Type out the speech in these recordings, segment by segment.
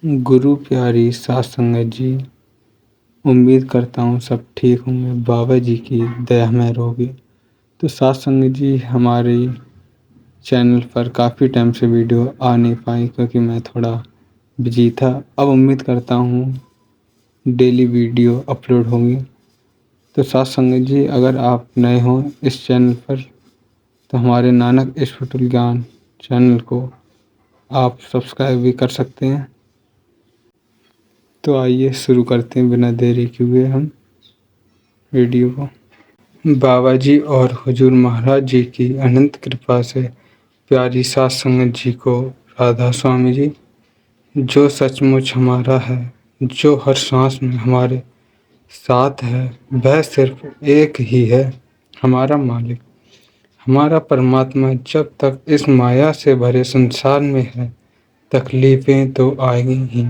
गुरु प्यारी सात संगत जी, उम्मीद करता हूँ सब ठीक होंगे। बाबा जी की दया में रहोगे। तो सात संगत जी, हमारे चैनल पर काफ़ी टाइम से वीडियो आ नहीं पाई क्योंकि मैं थोड़ा बिजी था। अब उम्मीद करता हूँ डेली वीडियो अपलोड होंगी। तो सात संगत जी, अगर आप नए हों इस चैनल पर तो हमारे नानक स्पिरिचुअल ज्ञान चैनल को आप सब्सक्राइब भी कर सकते हैं। तो आइए शुरू करते हैं बिना देरी के हुए हम वीडियो को। बाबा जी और हुजूर महाराज जी की अनंत कृपा से प्यारी सात संगत जी को राधा स्वामी जी, जो सचमुच हमारा है, जो हर सांस में हमारे साथ है, वह सिर्फ एक ही है, हमारा मालिक, हमारा परमात्मा। जब तक इस माया से भरे संसार में है, तकलीफें तो आएंगी ही।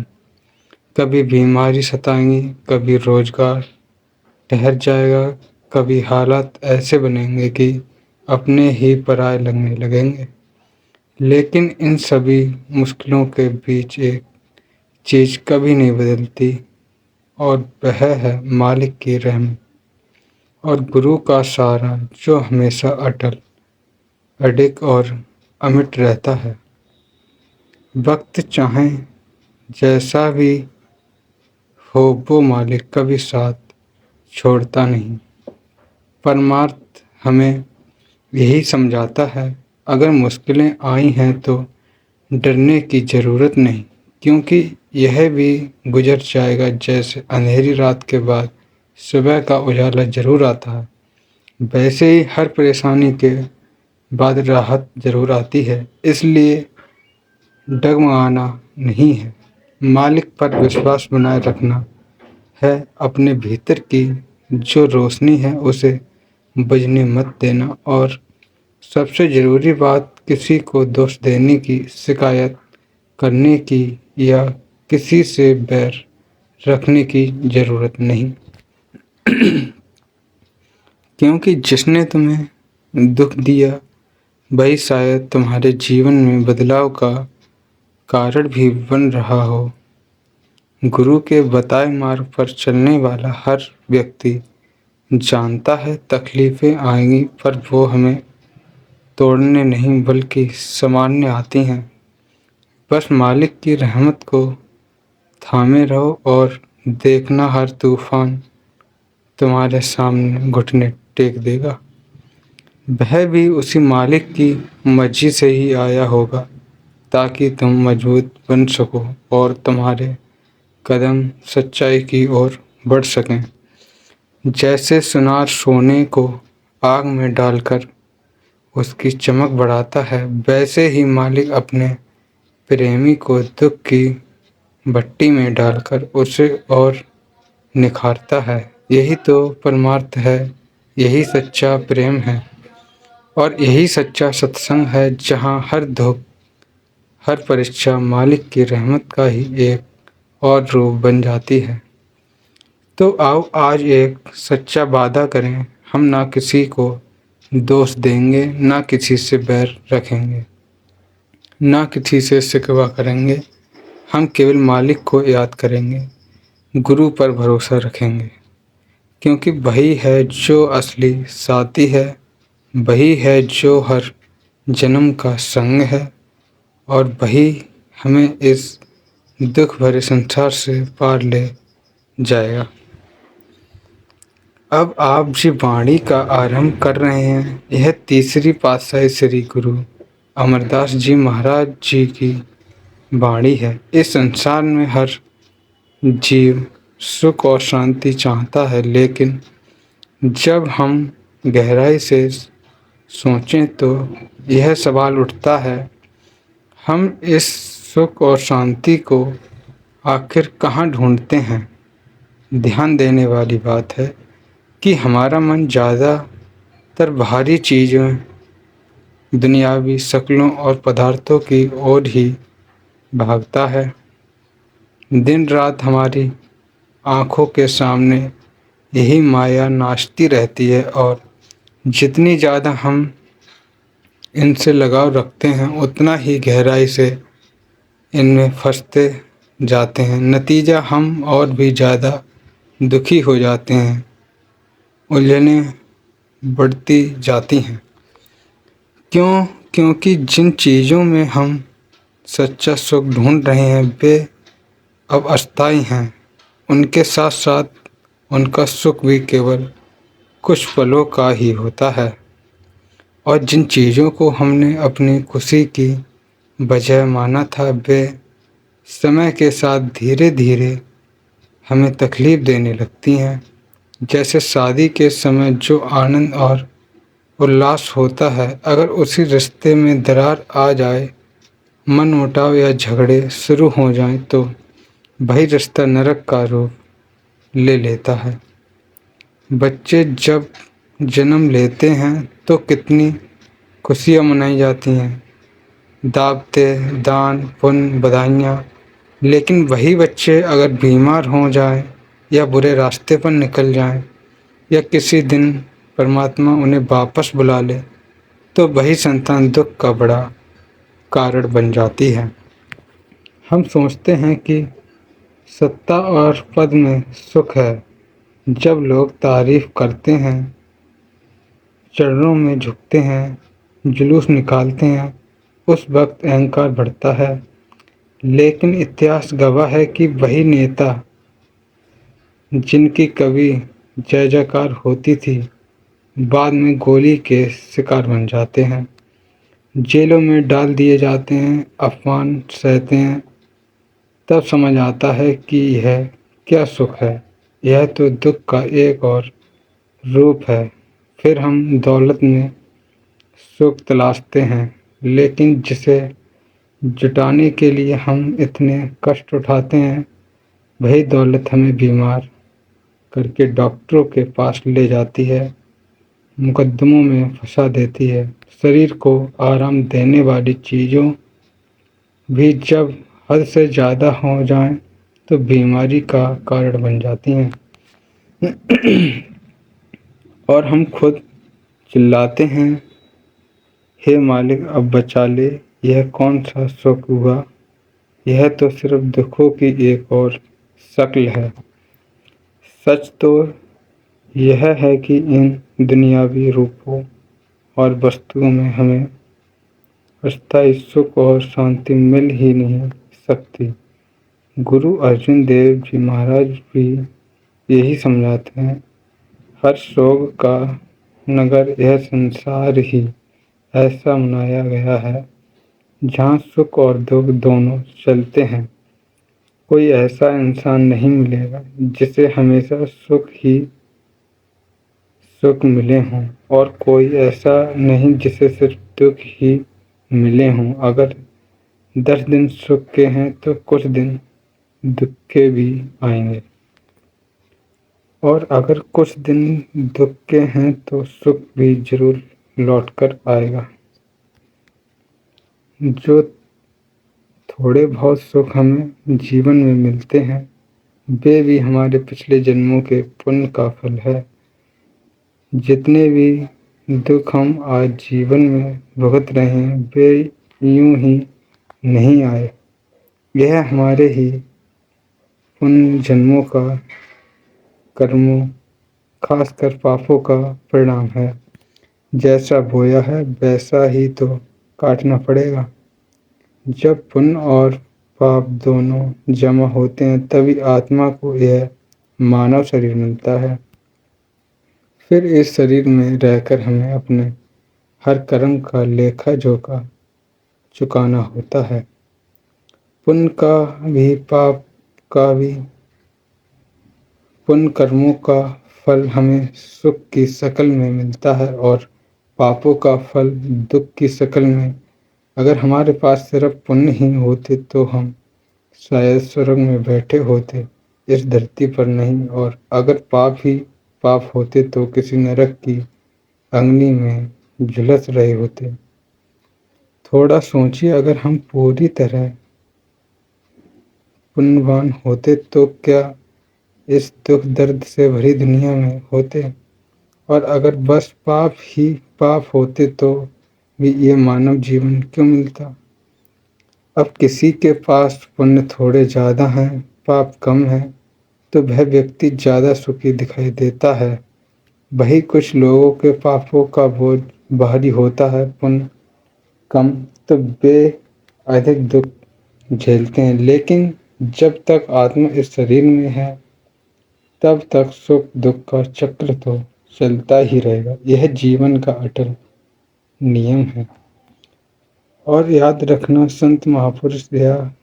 कभी बीमारी सताएंगी, कभी रोजगार ठहर जाएगा, कभी हालात ऐसे बनेंगे कि अपने ही पराये लगने लगेंगे। लेकिन इन सभी मुश्किलों के बीच एक चीज कभी नहीं बदलती और वह है मालिक की रहमत और गुरु का सहारा, जो हमेशा अटल, अडिग और अमिट रहता है। वक्त चाहे जैसा भी हो, वो मालिक कभी साथ छोड़ता नहीं। परमार्थ हमें यही समझाता है, अगर मुश्किलें आई हैं तो डरने की ज़रूरत नहीं, क्योंकि यह भी गुजर जाएगा। जैसे अंधेरी रात के बाद सुबह का उजाला ज़रूर आता है, वैसे ही हर परेशानी के बाद राहत ज़रूर आती है। इसलिए डगमगाना नहीं है, मालिक पर विश्वास बनाए रखना है। अपने भीतर की जो रोशनी है उसे बुझने मत देना। और सबसे ज़रूरी बात, किसी को दोष देने की, शिकायत करने की या किसी से बैर रखने की ज़रूरत नहीं, क्योंकि जिसने तुम्हें दुख दिया वही शायद तुम्हारे जीवन में बदलाव का कारण भी बन रहा हो। गुरु के बताए मार्ग पर चलने वाला हर व्यक्ति जानता है तकलीफ़ें आएंगी, पर वो हमें तोड़ने नहीं बल्कि संवारने आती हैं। बस मालिक की रहमत को थामे रहो और देखना, हर तूफान तुम्हारे सामने घुटने टेक देगा। वह भी उसी मालिक की मर्जी से ही आया होगा, ताकि तुम मजबूत बन सको और तुम्हारे कदम सच्चाई की ओर बढ़ सकें। जैसे सुनार सोने को आग में डालकर उसकी चमक बढ़ाता है, वैसे ही मालिक अपने प्रेमी को दुख की भट्टी में डालकर उसे और निखारता है। यही तो परमार्थ है, यही सच्चा प्रेम है और यही सच्चा सत्संग है, जहाँ हर दुख, हर परीक्षा मालिक की रहमत का ही एक और रूप बन जाती है। तो आओ आज एक सच्चा वादा करें, हम ना किसी को दोष देंगे, ना किसी से बैर रखेंगे, ना किसी से शिकवा करेंगे। हम केवल मालिक को याद करेंगे, गुरु पर भरोसा रखेंगे, क्योंकि वही है जो असली साथी है, वही है जो हर जन्म का संग है और वही हमें इस दुख भरे संसार से पार ले जाएगा। अब आप जी वाणी का आरंभ कर रहे हैं। यह तीसरी पातशाही श्री गुरु अमरदास जी महाराज जी की वाणी है। इस संसार में हर जीव सुख और शांति चाहता है, लेकिन जब हम गहराई से सोचें तो यह सवाल उठता है, हम इस सुख और शांति को आखिर कहाँ ढूंढते हैं। ध्यान देने वाली बात है कि हमारा मन ज़्यादातर बाहरी चीज़ों, दुनियावी शक्लों और पदार्थों की ओर ही भागता है। दिन रात हमारी आँखों के सामने यही माया नाचती रहती है और जितनी ज़्यादा हम इनसे लगाव रखते हैं, उतना ही गहराई से इनमें फंसते जाते हैं। नतीजा हम और भी ज़्यादा दुखी हो जाते हैं, उलझनें बढ़ती जाती हैं। क्यों? क्योंकि जिन चीज़ों में हम सच्चा सुख ढूंढ रहे हैं वे अब अस्थायी हैं। उनके साथ साथ उनका सुख भी केवल कुछ पलों का ही होता है। और जिन चीज़ों को हमने अपनी खुशी की वजह माना था वे समय के साथ धीरे धीरे हमें तकलीफ़ देने लगती हैं। जैसे शादी के समय जो आनंद और उल्लास होता है, अगर उसी रिश्ते में दरार आ जाए, मनमुटाव या झगड़े शुरू हो जाएं, तो वही रिश्ता नरक का रूप ले लेता है। बच्चे जब जन्म लेते हैं तो कितनी खुशियाँ मनाई जाती हैं, दावते, दान, पुण्य, बधाइयाँ। लेकिन वही बच्चे अगर बीमार हो जाएं या बुरे रास्ते पर निकल जाएं या किसी दिन परमात्मा उन्हें वापस बुला ले, तो वही संतान दुख का बड़ा कारण बन जाती है। हम सोचते हैं कि सत्ता और पद में सुख है। जब लोग तारीफ करते हैं, चरणों में झुकते हैं, जुलूस निकालते हैं, उस वक्त अहंकार बढ़ता है। लेकिन इतिहास गवाह है कि वही नेता जिनकी कभी जय जयकार होती थी, बाद में गोली के शिकार बन जाते हैं, जेलों में डाल दिए जाते हैं, अपमान सहते हैं। तब समझ आता है कि यह क्या सुख है, यह तो दुख का एक और रूप है। फिर हम दौलत में सुख तलाशते हैं, लेकिन जिसे जुटाने के लिए हम इतने कष्ट उठाते हैं, वही दौलत हमें बीमार करके डॉक्टरों के पास ले जाती है, मुकद्दमों में फंसा देती है। शरीर को आराम देने वाली चीज़ों भी जब हद से ज़्यादा हो जाएं, तो बीमारी का कारण बन जाती हैं। और हम खुद चिल्लाते हैं, हे मालिक अब बचा ले। यह कौन सा सुख हुआ? यह तो सिर्फ दुखों की एक और शक्ल है। सच तो यह है कि इन दुनियावी रूपों और वस्तुओं में हमें अस्थायी सुख और शांति मिल ही नहीं सकती। गुरु अर्जुन देव जी महाराज भी यही समझाते हैं। हर शोक का नगर यह संसार ही ऐसा बनाया गया है जहाँ सुख और दुख दोनों चलते हैं। कोई ऐसा इंसान नहीं मिलेगा जिसे हमेशा सुख ही सुख मिले हों, और कोई ऐसा नहीं जिसे सिर्फ दुख ही मिले हों। अगर 10 दिन सुख के हैं तो कुछ दिन दुख के भी आएंगे, और अगर कुछ दिन दुख के हैं तो सुख भी जरूर लौट कर आएगा। जो थोड़े बहुत सुख हमें जीवन में मिलते हैं वे भी हमारे पिछले जन्मों के पुण्य का फल है। जितने भी दुख हम आज जीवन में भुगत रहे हैं वे यूं ही नहीं आए, यह हमारे ही उन जन्मों का कर्मों, खासकर पापों का परिणाम है। जैसा बोया है वैसा ही तो काटना पड़ेगा। जब पुण्य और पाप दोनों जमा होते हैं तभी आत्मा को यह मानव शरीर मिलता है। फिर इस शरीर में रहकर हमें अपने हर कर्म का लेखा जोखा चुकाना होता है। पुण्य का भी, पाप का भी। पुण्य कर्मों का फल हमें सुख की शक्ल में मिलता है और पापों का फल दुख की शक्ल में। अगर हमारे पास सिर्फ पुण्य ही होते तो हम शायद स्वर्ग में बैठे होते, इस धरती पर नहीं। और अगर पाप ही पाप होते तो किसी नरक की अग्नि में झुलस रहे होते। थोड़ा सोचिए, अगर हम पूरी तरह पुण्यवान होते तो क्या इस दुख दर्द से भरी दुनिया में होते? और अगर बस पाप ही पाप होते तो भी ये मानव जीवन क्यों मिलता? अब किसी के पास पुण्य थोड़े ज़्यादा हैं, पाप कम है, तो वह व्यक्ति ज़्यादा सुखी दिखाई देता है। वही कुछ लोगों के पापों का बोझ भारी होता है, पुण्य कम, तो वे अधिक दुख झेलते हैं। लेकिन जब तक आत्मा इस शरीर में है, तब तक सुख दुख का चक्र तो चलता ही रहेगा। यह जीवन का अटल नियम है। और याद रखना, संत महापुरुष या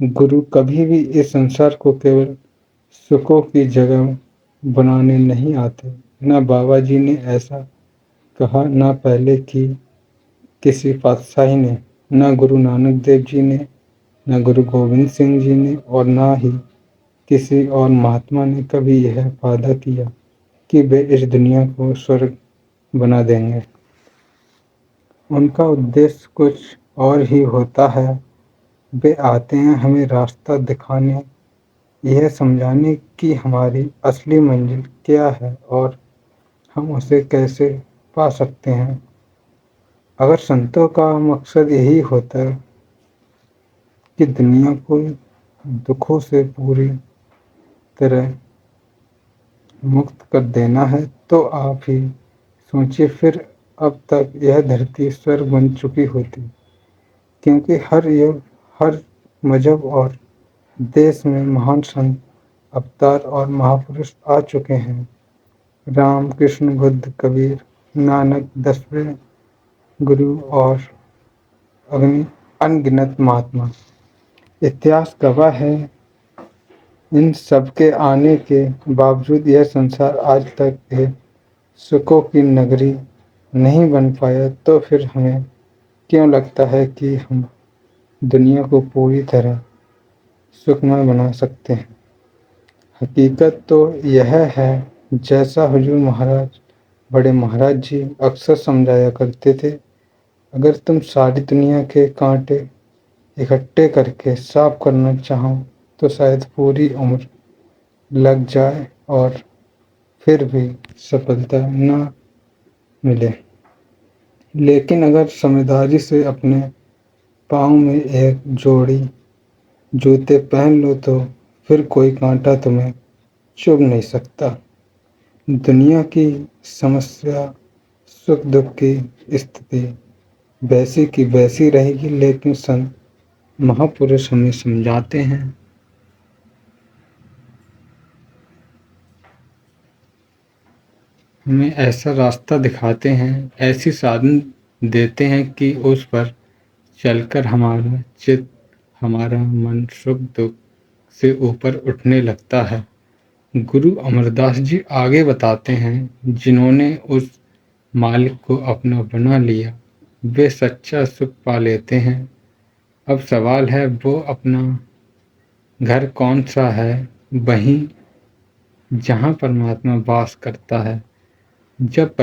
गुरु कभी भी इस संसार को केवल सुखों की जगह बनाने नहीं आते। न बाबा जी ने ऐसा कहा, न पहले की किसी पातशाही ने, न गुरु नानक देव जी ने, न गुरु गोविंद सिंह जी ने, और न ही किसी और महात्मा ने कभी यह वादा किया कि वे इस दुनिया को स्वर्ग बना देंगे। उनका उद्देश्य कुछ और ही होता है। वे आते हैं हमें रास्ता दिखाने, यह समझाने कि हमारी असली मंजिल क्या है और हम उसे कैसे पा सकते हैं। अगर संतों का मकसद यही होता कि दुनिया को दुखों से पूरी तरह मुक्त कर देना है, तो आप ही सोचिए, फिर अब तक यह धरती स्वर्ग बन चुकी होती। क्योंकि हर युग, हर मजहब और देश में महान संत, अवतार और महापुरुष आ चुके हैं। राम, कृष्ण, बुद्ध, कबीर, नानक, 10वें गुरु और अनगिनत महात्मा। इतिहास गवाह है। इन सबके आने के बावजूद यह संसार आज तक एक सुखों की नगरी नहीं बन पाया। तो फिर हमें क्यों लगता है कि हम दुनिया को पूरी तरह सुखमय बना सकते हैं? हकीकत तो यह है, जैसा हुजूर महाराज, बड़े महाराज जी अक्सर समझाया करते थे, अगर तुम सारी दुनिया के कांटे इकट्ठे करके साफ करना चाहो तो शायद पूरी उम्र लग जाए और फिर भी सफलता न मिले। लेकिन अगर समझदारी से अपने पाँव में एक जोड़ी जूते पहन लो, तो फिर कोई कांटा तुम्हें चुभ नहीं सकता। दुनिया की समस्या, सुख दुख की स्थिति वैसी की वैसी रहेगी, लेकिन संत महापुरुष हमें समझाते हैं, हमें ऐसा रास्ता दिखाते हैं, ऐसी साधन देते हैं कि उस पर चलकर हमारा चित्त, हमारा मन सुख दुख से ऊपर उठने लगता है। गुरु अमरदास जी आगे बताते हैं, जिन्होंने उस मालिक को अपना बना लिया, वे सच्चा सुख पा लेते हैं। अब सवाल है, वो अपना घर कौन सा है? वहीं जहाँ परमात्मा वास करता है। जब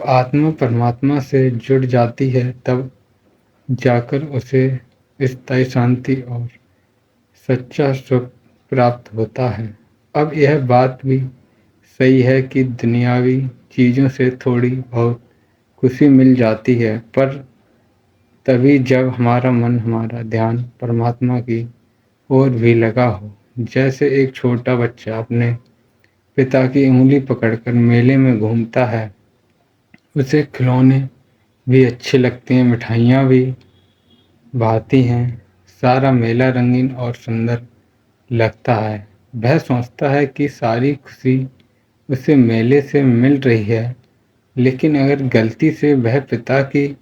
आत्मा परमात्मा से जुड़ जाती है, तब जाकर उसे स्थायी शांति और सच्चा सुख प्राप्त होता है। अब यह बात भी सही है कि दुनियावी चीज़ों से थोड़ी बहुत खुशी मिल जाती है, पर तभी जब हमारा मन, हमारा ध्यान परमात्मा की ओर भी लगा हो। जैसे एक छोटा बच्चा अपने पिता की उंगली पकड़कर मेले में घूमता है, उसे खिलौने भी अच्छे लगते हैं, मिठाइयाँ भी भाती हैं, सारा मेला रंगीन और सुंदर लगता है। वह सोचता है कि सारी खुशी उसे मेले से मिल रही है, लेकिन अगर गलती से वह पिता की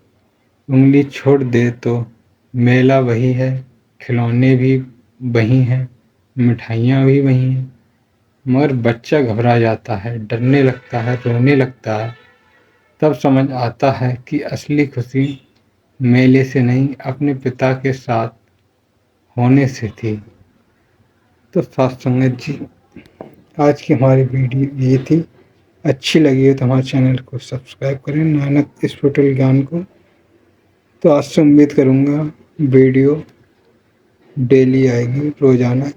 उंगली छोड़ दे तो मेला वही है, खिलौने भी वही हैं, मिठाइयाँ भी वही हैं, मगर बच्चा घबरा जाता है, डरने लगता है, रोने लगता है। तब समझ आता है कि असली खुशी मेले से नहीं, अपने पिता के साथ होने से थी। तो साथ संगत जी, आज की हमारी वीडियो ये थी। अच्छी लगी हो तो हमारे चैनल को सब्सक्राइब करें, नानक स्पिरिचुअल ज्ञान को। तो आज से उम्मीद करूँगा वीडियो डेली आएगी, रोजाना।